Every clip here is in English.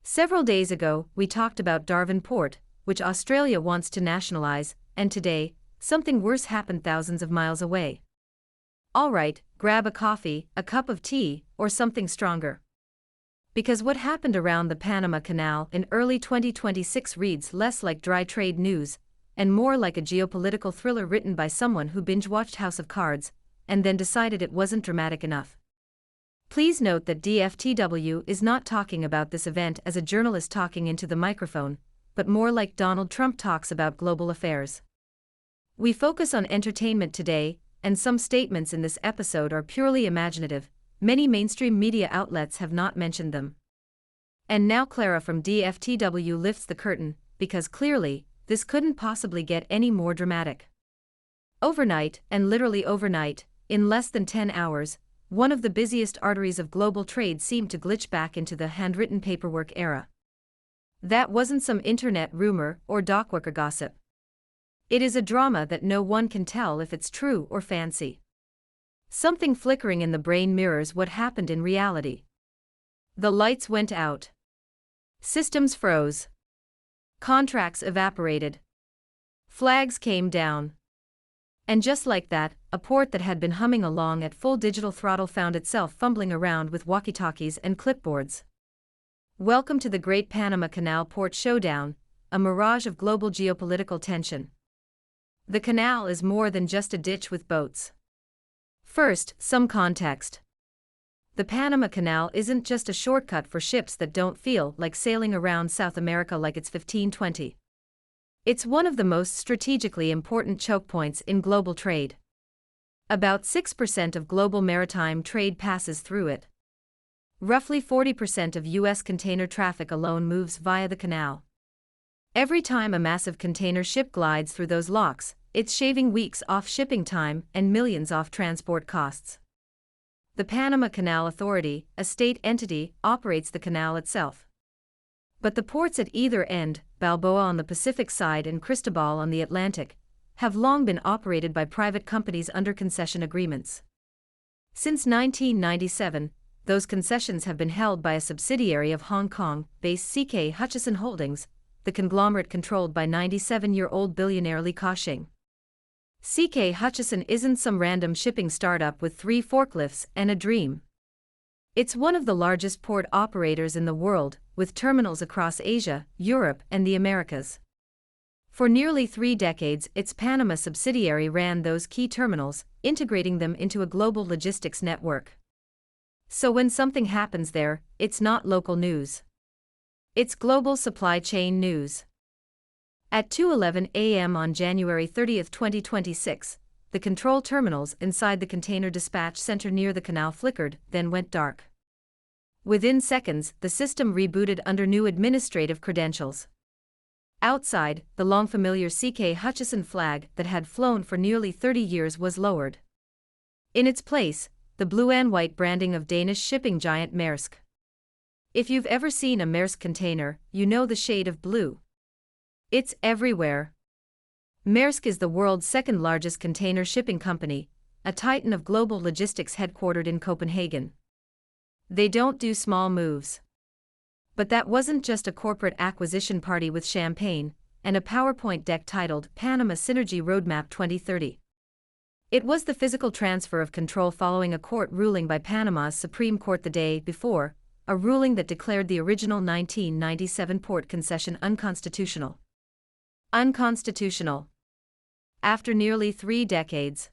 Several days ago, we talked about Darvin Port, which Australia wants to nationalize, and today, something worse happened thousands of miles away. Alright, grab a coffee, a cup of tea, or something stronger. Because what happened around the Panama Canal in early 2026 reads less like dry trade news, and more like a geopolitical thriller written by someone who binge-watched House of Cards, and then decided it wasn't dramatic enough. Please note that DFTW is not talking about this event as a journalist talking into the microphone, but more like Donald Trump talks about global affairs. We focus on entertainment today, and some statements in this episode are purely imaginative. Many mainstream media outlets have not mentioned them. And now Clara from DFTW lifts the curtain, because clearly, this couldn't possibly get any more dramatic. Overnight, and literally overnight, in less than 10 hours, one of the busiest arteries of global trade seemed to glitch back into the handwritten paperwork era. That wasn't some internet rumor or dockworker gossip. It is a drama that no one can tell if it's true or fancy. Something flickering in the brain mirrors what happened in reality. The lights went out. Systems froze. Contracts evaporated. Flags came down. And just like that, a port that had been humming along at full digital throttle found itself fumbling around with walkie-talkies and clipboards. Welcome to the Great Panama Canal Port Showdown, a mirage of global geopolitical tension. The canal is more than just a ditch with boats. First, some context. The Panama Canal isn't just a shortcut for ships that don't feel like sailing around South America like it's 1520. It's one of the most strategically important chokepoints in global trade. About 6% of global maritime trade passes through it. Roughly 40% of U.S. container traffic alone moves via the canal. Every time a massive container ship glides through those locks, it's shaving weeks off shipping time and millions off transport costs. The Panama Canal Authority, a state entity, operates the canal itself. But the ports at either end, Balboa on the Pacific side and Cristobal on the Atlantic, have long been operated by private companies under concession agreements. Since 1997, those concessions have been held by a subsidiary of Hong Kong-based C.K. Hutchison Holdings, the conglomerate controlled by 97-year-old billionaire Li Ka-shing. C.K. Hutchison isn't some random shipping startup with 3 forklifts and a dream. It's one of the largest port operators in the world, with terminals across Asia, Europe, and the Americas. For nearly 3 decades, its Panama subsidiary ran those key terminals, integrating them into a global logistics network. So when something happens there, it's not local news. It's global supply chain news. At 2:11 a.m. on January 30, 2026, the control terminals inside the container dispatch center near the canal flickered, then went dark. Within seconds, the system rebooted under new administrative credentials. Outside, the long-familiar C.K. Hutchison flag that had flown for nearly 30 years was lowered. In its place, the blue and white branding of Danish shipping giant Maersk. If you've ever seen a Maersk container, you know the shade of blue. It's everywhere. Maersk is the world's second-largest container shipping company, a titan of global logistics headquartered in Copenhagen. They don't do small moves. But that wasn't just a corporate acquisition party with champagne and a PowerPoint deck titled Panama Synergy Roadmap 2030. It was the physical transfer of control following a court ruling by Panama's Supreme Court the day before, a ruling that declared the original 1997 port concession unconstitutional. Unconstitutional. After nearly 3 decades.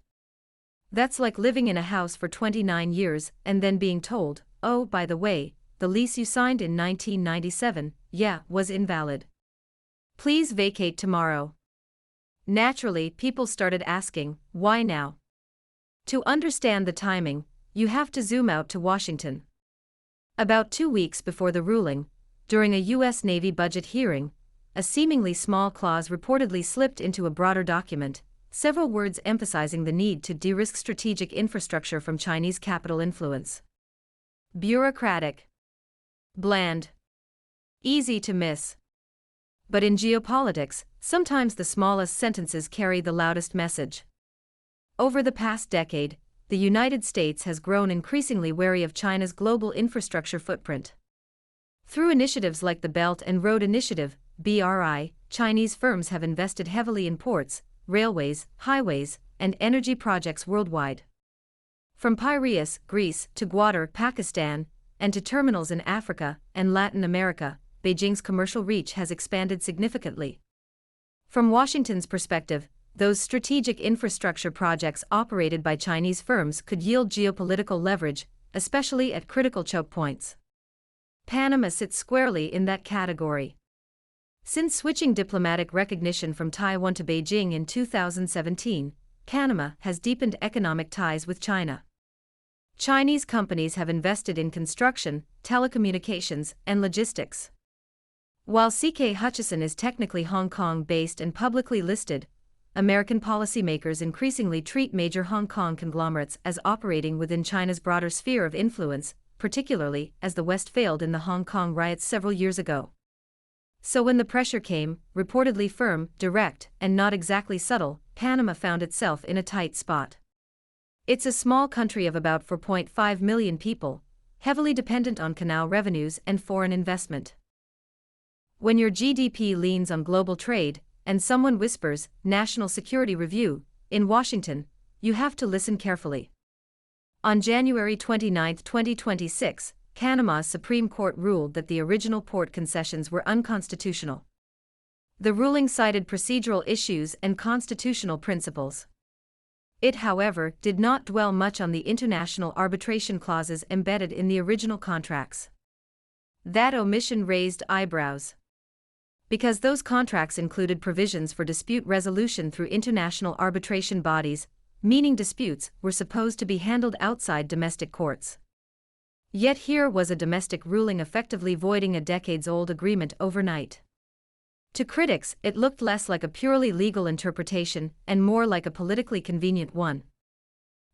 That's like living in a house for 29 years and then being told, oh, by the way, the lease you signed in 1997, was invalid. Please vacate tomorrow. Naturally, people started asking, why now? To understand the timing, you have to zoom out to Washington. About 2 weeks before the ruling, during a U.S. Navy budget hearing, a seemingly small clause reportedly slipped into a broader document, several words emphasizing the need to de-risk strategic infrastructure from Chinese capital influence. Bureaucratic. Bland. Easy to miss. But in geopolitics, sometimes the smallest sentences carry the loudest message. Over the past decade, the United States has grown increasingly wary of China's global infrastructure footprint. Through initiatives like the Belt and Road Initiative, BRI, Chinese firms have invested heavily in ports, railways, highways, and energy projects worldwide. From Piraeus, Greece, to Gwadar, Pakistan, and to terminals in Africa and Latin America, Beijing's commercial reach has expanded significantly. From Washington's perspective, those strategic infrastructure projects operated by Chinese firms could yield geopolitical leverage, especially at critical choke points. Panama sits squarely in that category. Since switching diplomatic recognition from Taiwan to Beijing in 2017, Panama has deepened economic ties with China. Chinese companies have invested in construction, telecommunications, and logistics. While CK Hutchison is technically Hong Kong-based and publicly listed, American policymakers increasingly treat major Hong Kong conglomerates as operating within China's broader sphere of influence, particularly as the West failed in the Hong Kong riots several years ago. So when the pressure came, reportedly firm, direct, and not exactly subtle, Panama found itself in a tight spot. It's a small country of about 4.5 million people, heavily dependent on canal revenues and foreign investment. When your GDP leans on global trade, and someone whispers, National Security Review, in Washington, you have to listen carefully. On January 29, 2026, Panama's Supreme Court ruled that the original port concessions were unconstitutional. The ruling cited procedural issues and constitutional principles. It, however, did not dwell much on the international arbitration clauses embedded in the original contracts. That omission raised eyebrows. Because those contracts included provisions for dispute resolution through international arbitration bodies, meaning disputes were supposed to be handled outside domestic courts. Yet here was a domestic ruling effectively voiding a decades-old agreement overnight. To critics, it looked less like a purely legal interpretation and more like a politically convenient one.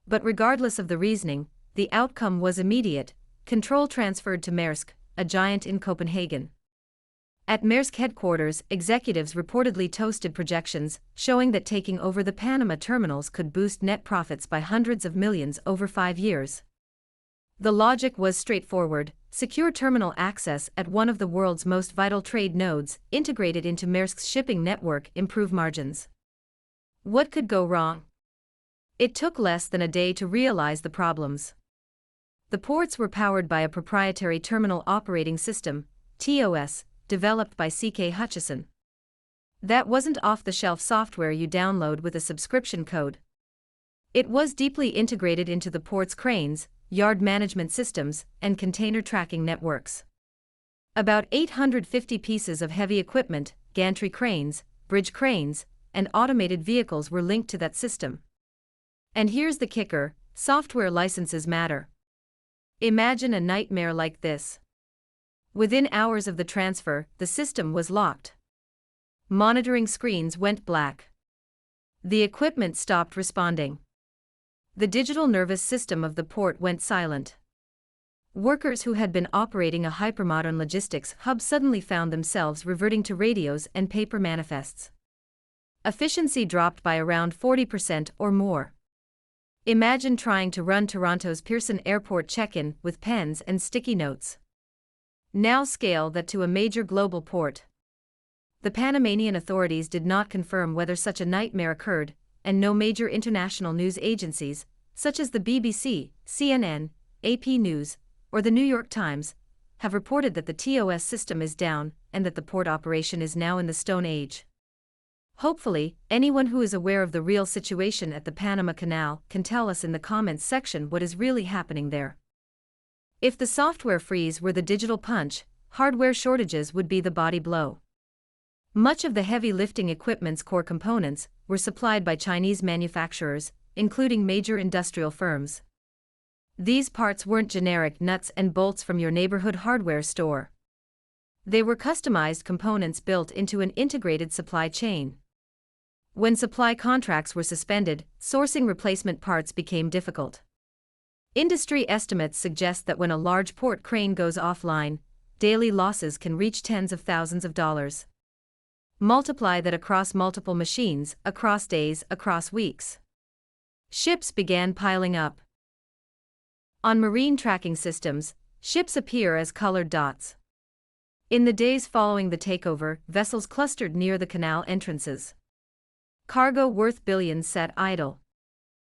But regardless of the reasoning, the outcome was immediate: control transferred to Maersk, a giant in Copenhagen. At Maersk headquarters, executives reportedly toasted projections showing that taking over the Panama terminals could boost net profits by hundreds of millions over 5 years. The logic was straightforward: secure terminal access at one of the world's most vital trade nodes, integrated into Maersk's shipping network, improve margins. What could go wrong? It took less than a day to realize the problems. The ports were powered by a proprietary terminal operating system, TOS, developed by CK Hutchison. That wasn't off-the-shelf software you download with a subscription code. It was deeply integrated into the port's cranes, yard management systems, and container tracking networks. About 850 pieces of heavy equipment, gantry cranes, bridge cranes, and automated vehicles were linked to that system. And here's the kicker: software licenses matter. Imagine a nightmare like this. Within hours of the transfer, the system was locked. Monitoring screens went black. The equipment stopped responding. The digital nervous system of the port went silent. Workers who had been operating a hypermodern logistics hub suddenly found themselves reverting to radios and paper manifests. Efficiency dropped by around 40% or more. Imagine trying to run Toronto's Pearson Airport check-in with pens and sticky notes. Now scale that to a major global port. The Panamanian authorities did not confirm whether such a nightmare occurred, and no major international news agencies, such as the BBC, CNN, AP News, or the New York Times, have reported that the TOS system is down and that the port operation is now in the Stone Age. Hopefully, anyone who is aware of the real situation at the Panama Canal can tell us in the comments section what is really happening there. If the software freeze were the digital punch, hardware shortages would be the body blow. Much of the heavy lifting equipment's core components were supplied by Chinese manufacturers, including major industrial firms. These parts weren't generic nuts and bolts from your neighborhood hardware store. They were customized components built into an integrated supply chain. When supply contracts were suspended, sourcing replacement parts became difficult. Industry estimates suggest that when a large port crane goes offline, daily losses can reach tens of thousands of dollars. Multiply that across multiple machines, across days, across weeks. Ships began piling up. On marine tracking systems, ships appear as colored dots. In the days following the takeover, vessels clustered near the canal entrances. Cargo worth billions sat idle.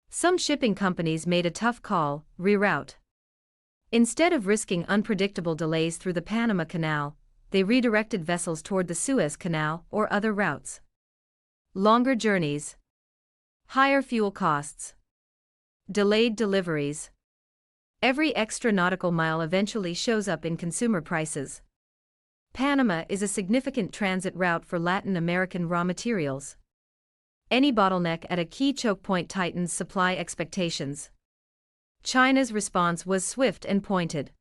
Some shipping companies made a tough call: reroute. Instead of risking unpredictable delays through the Panama Canal, they redirected vessels toward the Suez Canal or other routes. Longer journeys, higher fuel costs, delayed deliveries. Every extra nautical mile eventually shows up in consumer prices. Panama is a significant transit route for Latin American raw materials. Any bottleneck at a key choke point tightens supply expectations. China's response was swift and pointed.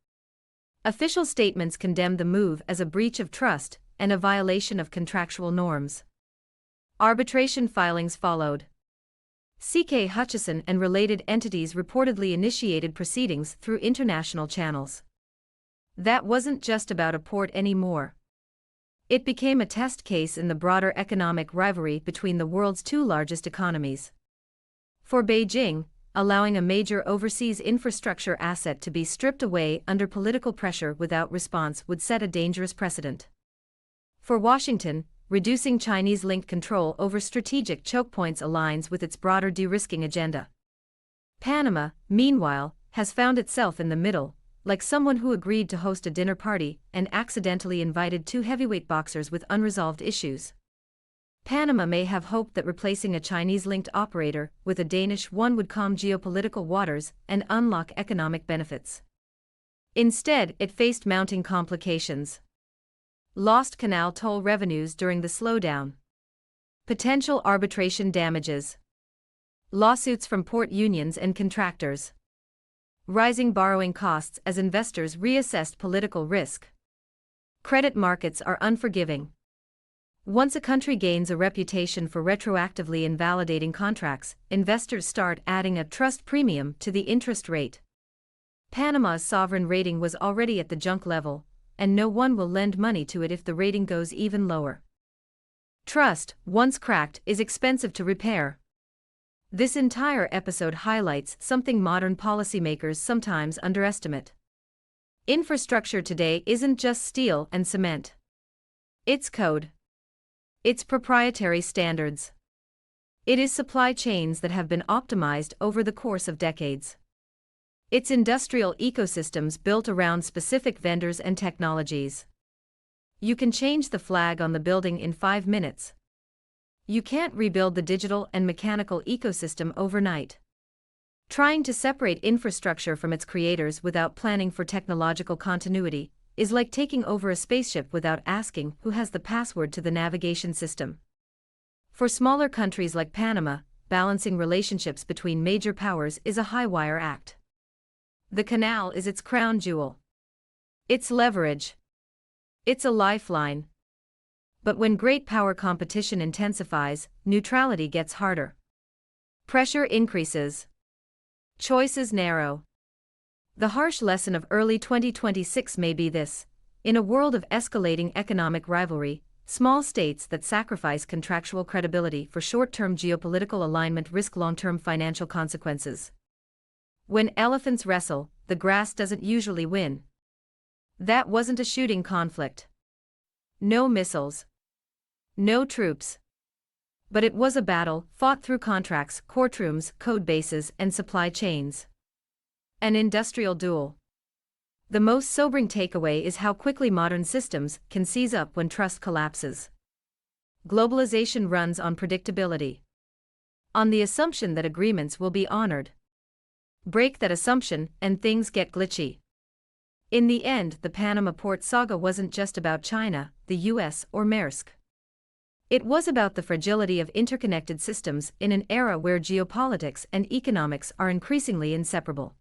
Official statements condemned the move as a breach of trust and a violation of contractual norms. Arbitration filings followed. C.K. Hutchison and related entities reportedly initiated proceedings through international channels. That wasn't just about a port anymore. It became a test case in the broader economic rivalry between the world's two largest economies. For Beijing, allowing a major overseas infrastructure asset to be stripped away under political pressure without response would set a dangerous precedent. For Washington, reducing Chinese-linked control over strategic choke points aligns with its broader de-risking agenda. Panama, meanwhile, has found itself in the middle, like someone who agreed to host a dinner party and accidentally invited two heavyweight boxers with unresolved issues. Panama may have hoped that replacing a Chinese-linked operator with a Danish one would calm geopolitical waters and unlock economic benefits. Instead, it faced mounting complications. Lost canal toll revenues during the slowdown. Potential arbitration damages. Lawsuits from port unions and contractors. Rising borrowing costs as investors reassessed political risk. Credit markets are unforgiving. Once a country gains a reputation for retroactively invalidating contracts, investors start adding a trust premium to the interest rate. Panama's sovereign rating was already at the junk level, and no one will lend money to it if the rating goes even lower. Trust, once cracked, is expensive to repair. This entire episode highlights something modern policymakers sometimes underestimate. Infrastructure today isn't just steel and cement. It's code. It's proprietary standards. It is supply chains that have been optimized over the course of decades. It's industrial ecosystems built around specific vendors and technologies. You can change the flag on the building in 5 minutes. You can't rebuild the digital and mechanical ecosystem overnight. Trying to separate infrastructure from its creators without planning for technological continuity is like taking over a spaceship without asking who has the password to the navigation system. For smaller countries like Panama, balancing relationships between major powers is a high-wire act. The canal is its crown jewel. It's leverage. It's a lifeline. But when great power competition intensifies, neutrality gets harder. Pressure increases. Choices narrow. The harsh lesson of early 2026 may be this: in a world of escalating economic rivalry, small states that sacrifice contractual credibility for short-term geopolitical alignment risk long-term financial consequences. When elephants wrestle, the grass doesn't usually win. That wasn't a shooting conflict. No missiles. No troops. But it was a battle fought through contracts, courtrooms, code bases, and supply chains. An industrial duel. The most sobering takeaway is how quickly modern systems can seize up when trust collapses. Globalization runs on predictability. On the assumption that agreements will be honored. Break that assumption, and things get glitchy. In the end, the Panama port saga wasn't just about China, the US, or Maersk. It was about the fragility of interconnected systems in an era where geopolitics and economics are increasingly inseparable.